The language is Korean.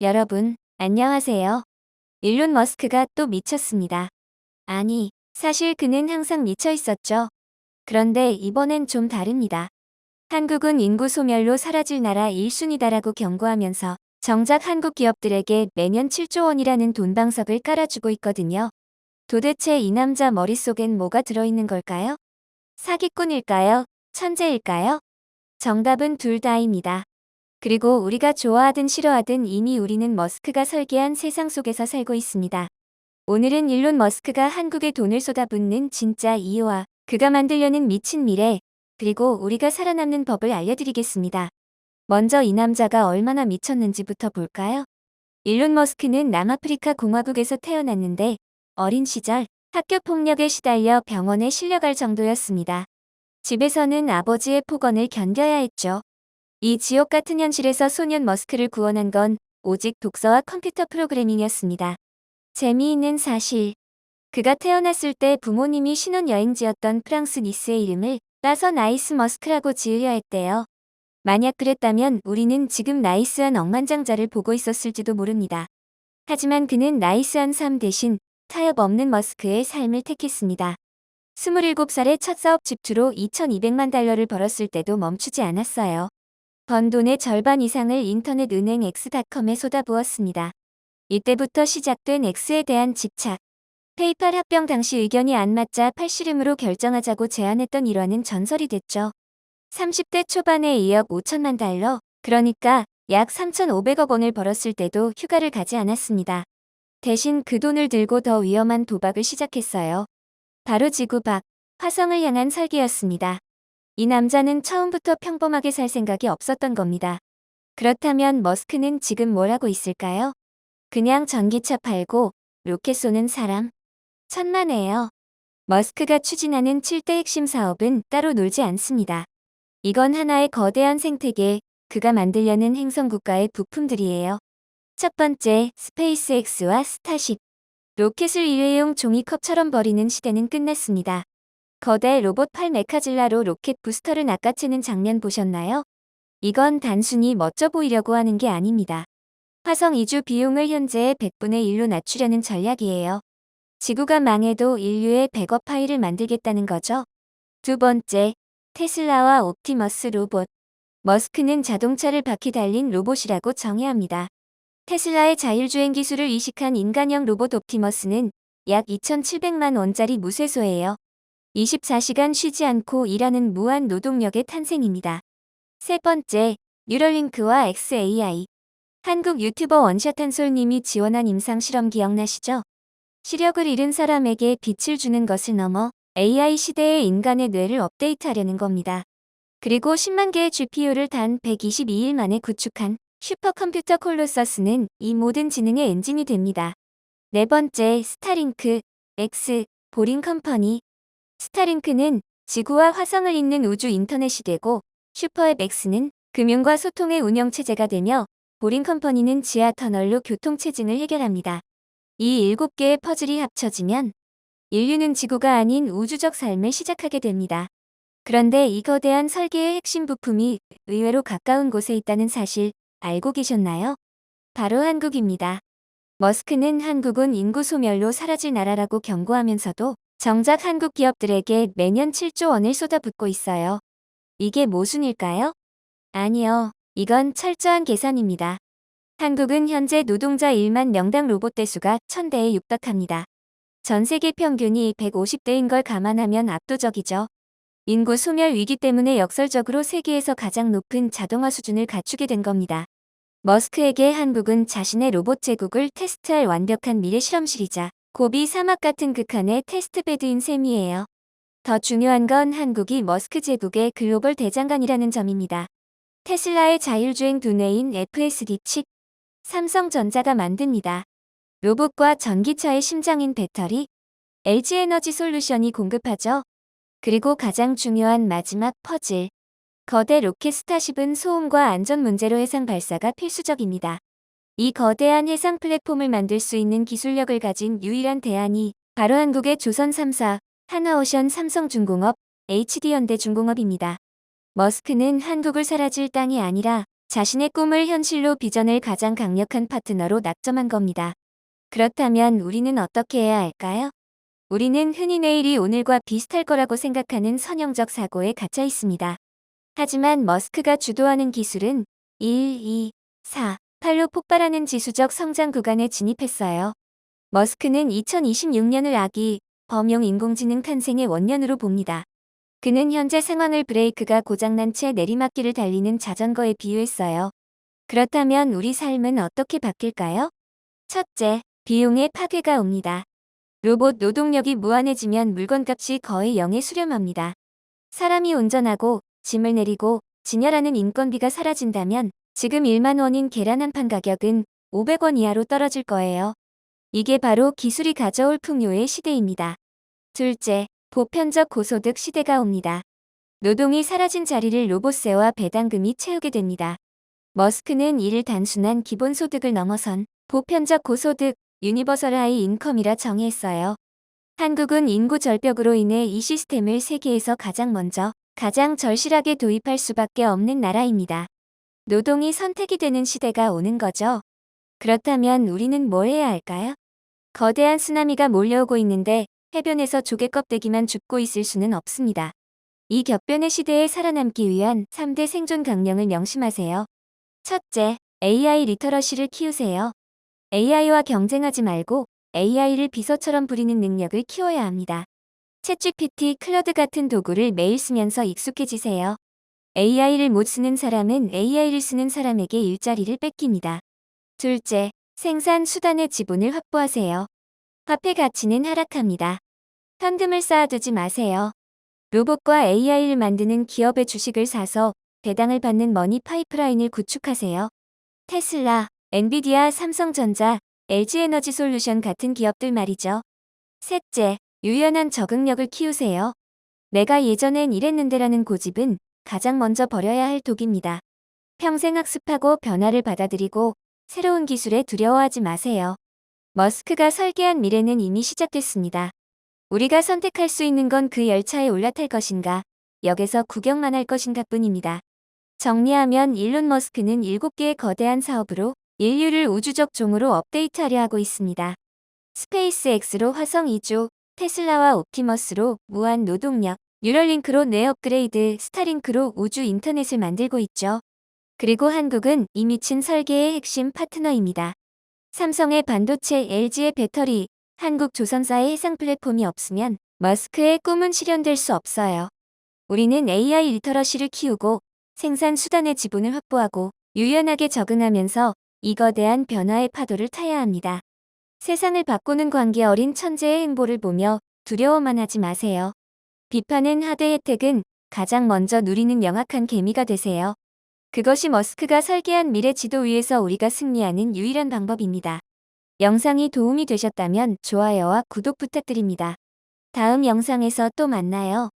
여러분, 안녕하세요. 일론 머스크가 또 미쳤습니다. 아니, 사실 그는 항상 미쳐 있었죠. 그런데 이번엔 좀 다릅니다. 한국은 인구 소멸로 사라질 나라 1순위다라고 경고하면서 정작 한국 기업들에게 매년 7조 원이라는 돈방석을 깔아주고 있거든요. 도대체 이 남자 머릿속엔 뭐가 들어있는 걸까요? 사기꾼일까요? 천재일까요? 정답은 둘 다입니다. 그리고 우리가 좋아하든 싫어하든 이미 우리는 머스크가 설계한 세상 속에서 살고 있습니다. 오늘은 일론 머스크가 한국에 돈을 쏟아붓는 진짜 이유와 그가 만들려는 미친 미래, 그리고 우리가 살아남는 법을 알려드리겠습니다. 먼저 이 남자가 얼마나 미쳤는지부터 볼까요? 일론 머스크는 남아프리카 공화국에서 태어났는데 어린 시절 학교 폭력에 시달려 병원에 실려갈 정도였습니다. 집에서는 아버지의 폭언을 견뎌야 했죠. 이 지옥 같은 현실에서 소년 머스크를 구원한 건 오직 독서와 컴퓨터 프로그래밍이었습니다. 재미있는 사실. 그가 태어났을 때 부모님이 신혼여행지였던 프랑스 니스의 이름을 따서 나이스 머스크라고 지으려 했대요. 만약 그랬다면 우리는 지금 나이스한 억만장자를 보고 있었을지도 모릅니다. 하지만 그는 나이스한 삶 대신 타협 없는 머스크의 삶을 택했습니다. 27살에 첫 사업 집투로 2,200만 달러를 벌었을 때도 멈추지 않았어요. 번 돈의 절반 이상을 인터넷 은행 X닷컴에 쏟아부었습니다. 이때부터 시작된 X에 대한 집착. 페이팔 합병 당시 의견이 안 맞자 팔씨름으로 결정하자고 제안했던 일화는 전설이 됐죠. 30대 초반에 2억 5천만 달러, 그러니까 약 3,500억 원을 벌었을 때도 휴가를 가지 않았습니다. 대신 그 돈을 들고 더 위험한 도박을 시작했어요. 바로 지구 밖, 화성을 향한 설계였습니다. 이 남자는 처음부터 평범하게 살 생각이 없었던 겁니다. 그렇다면 머스크는 지금 뭘 하고 있을까요? 그냥 전기차 팔고 로켓 쏘는 사람? 천만에요. 머스크가 추진하는 7대 핵심 사업은 따로 놀지 않습니다. 이건 하나의 거대한 생태계, 그가 만들려는 행성 국가의 부품들이에요. 첫 번째, 스페이스X와 스타쉽. 로켓을 일회용 종이컵처럼 버리는 시대는 끝났습니다. 거대 로봇 팔 메카질라로 로켓 부스터를 낚아채는 장면 보셨나요? 이건 단순히 멋져 보이려고 하는 게 아닙니다. 화성 이주 비용을 현재의 100분의 1로 낮추려는 전략이에요. 지구가 망해도 인류의 백업 파일을 만들겠다는 거죠. 두 번째, 테슬라와 옵티머스 로봇. 머스크는 자동차를 바퀴 달린 로봇이라고 정의합니다. 테슬라의 자율주행 기술을 이식한 인간형 로봇 옵티머스는 약 2,700만 원짜리 무쇠소예요. 24시간 쉬지 않고 일하는 무한 노동력의 탄생입니다. 세 번째, 뉴럴링크와 XAI. 한국 유튜버 원샷 한솔님이 지원한 임상실험 기억나시죠? 시력을 잃은 사람에게 빛을 주는 것을 넘어 AI 시대의 인간의 뇌를 업데이트하려는 겁니다. 그리고 10만 개의 GPU를 단 122일 만에 구축한 슈퍼컴퓨터 콜로서스는 이 모든 지능의 엔진이 됩니다. 네 번째, 스타링크, X, 보링 컴퍼니. 스타링크는 지구와 화성을 잇는 우주 인터넷이 되고, 슈퍼앱 X는 금융과 소통의 운영체제가 되며, 보링 컴퍼니는 지하 터널로 교통체증을 해결합니다. 이 7개의 퍼즐이 합쳐지면 인류는 지구가 아닌 우주적 삶을 시작하게 됩니다. 그런데 이 거대한 설계의 핵심 부품이 의외로 가까운 곳에 있다는 사실 알고 계셨나요? 바로 한국입니다. 머스크는 한국은 인구 소멸로 사라질 나라라고 경고하면서도 정작 한국 기업들에게 매년 7조 원을 쏟아붓고 있어요. 이게 모순일까요? 아니요. 이건 철저한 계산입니다. 한국은 현재 노동자 1만 명당 로봇 대수가 1,000대에 육박합니다. 전 세계 평균이 150대인 걸 감안하면 압도적이죠. 인구 소멸 위기 때문에 역설적으로 세계에서 가장 높은 자동화 수준을 갖추게 된 겁니다. 머스크에게 한국은 자신의 로봇 제국을 테스트할 완벽한 미래 실험실이자 고비 사막 같은 극한의 테스트베드인 셈이에요. 더 중요한 건 한국이 머스크 제국의 글로벌 대장간이라는 점입니다. 테슬라의 자율주행 두뇌인 FSD 칩, 삼성전자가 만듭니다. 로봇과 전기차의 심장인 배터리, LG에너지 솔루션이 공급하죠. 그리고 가장 중요한 마지막 퍼즐. 거대 로켓 스타쉽은 소음과 안전 문제로 해상 발사가 필수적입니다. 이 거대한 해상 플랫폼을 만들 수 있는 기술력을 가진 유일한 대안이 바로 한국의 조선 3사, 하나오션 삼성중공업, HD현대중공업입니다. 머스크는 한국을 사라질 땅이 아니라 자신의 꿈을 현실로 빚어낼 가장 강력한 파트너로 낙점한 겁니다. 그렇다면 우리는 어떻게 해야 할까요? 우리는 흔히 내일이 오늘과 비슷할 거라고 생각하는 선형적 사고에 갇혀 있습니다. 하지만 머스크가 주도하는 기술은 1, 2, 4, 8로 폭발하는 지수적 성장 구간에 진입했어요. 머스크는 2026년을 아기, 범용 인공지능 탄생의 원년으로 봅니다. 그는 현재 상황을 브레이크가 고장난 채 내리막길을 달리는 자전거에 비유했어요. 그렇다면 우리 삶은 어떻게 바뀔까요? 첫째, 비용의 파괴가 옵니다. 로봇 노동력이 무한해지면 물건값이 거의 0에 수렴합니다. 사람이 운전하고 짐을 내리고 진열하는 인건비가 사라진다면 지금 1만 원인 계란 한 판 가격은 500원 이하로 떨어질 거예요. 이게 바로 기술이 가져올 풍요의 시대입니다. 둘째, 보편적 고소득 시대가 옵니다. 노동이 사라진 자리를 로봇세와 배당금이 채우게 됩니다. 머스크는 이를 단순한 기본소득을 넘어선 보편적 고소득, 유니버설 하이 인컴이라 정의했어요. 한국은 인구 절벽으로 인해 이 시스템을 세계에서 가장 먼저, 가장 절실하게 도입할 수밖에 없는 나라입니다. 노동이 선택이 되는 시대가 오는 거죠. 그렇다면 우리는 뭘 해야 할까요? 거대한 쓰나미가 몰려오고 있는데 해변에서 조개 껍데기만 줍고 있을 수는 없습니다. 이 격변의 시대에 살아남기 위한 3대 생존 강령을 명심하세요. 첫째, AI 리터러시를 키우세요. AI와 경쟁하지 말고 AI를 비서처럼 부리는 능력을 키워야 합니다. 챗GPT, 클러드 같은 도구를 매일 쓰면서 익숙해지세요. AI를 못 쓰는 사람은 AI를 쓰는 사람에게 일자리를 뺏깁니다. 둘째, 생산 수단의 지분을 확보하세요. 화폐 가치는 하락합니다. 현금을 쌓아두지 마세요. 로봇과 AI를 만드는 기업의 주식을 사서 배당을 받는 머니 파이프라인을 구축하세요. 테슬라, 엔비디아, 삼성전자, LG에너지솔루션 같은 기업들 말이죠. 셋째, 유연한 적응력을 키우세요. 내가 예전엔 이랬는데라는 고집은 가장 먼저 버려야 할 독입니다. 평생 학습하고 변화를 받아들이고 새로운 기술에 두려워하지 마세요. 머스크가 설계한 미래는 이미 시작됐습니다. 우리가 선택할 수 있는 건 그 열차에 올라탈 것인가, 역에서 구경만 할 것인가 뿐입니다. 정리하면 일론 머스크는 7개의 거대한 사업으로 인류를 우주적 종으로 업데이트하려 하고 있습니다. 스페이스X로 화성 이주, 테슬라와 옵티머스로 무한 노동력, 뉴럴링크로 뇌 업그레이드, 스타링크로 우주 인터넷을 만들고 있죠. 그리고 한국은 이 미친 설계의 핵심 파트너입니다. 삼성의 반도체, LG의 배터리, 한국 조선사의 해상 플랫폼이 없으면 머스크의 꿈은 실현될 수 없어요. 우리는 AI 리터러시를 키우고 생산 수단의 지분을 확보하고 유연하게 적응하면서 이 거대한 변화의 파도를 타야 합니다. 세상을 바꾸는 관계 어린 천재의 행보를 보며 두려워만 하지 마세요. 비판은 하되 혜택은 가장 먼저 누리는 명확한 개미가 되세요. 그것이 머스크가 설계한 미래 지도 위에서 우리가 승리하는 유일한 방법입니다. 영상이 도움이 되셨다면 좋아요와 구독 부탁드립니다. 다음 영상에서 또 만나요.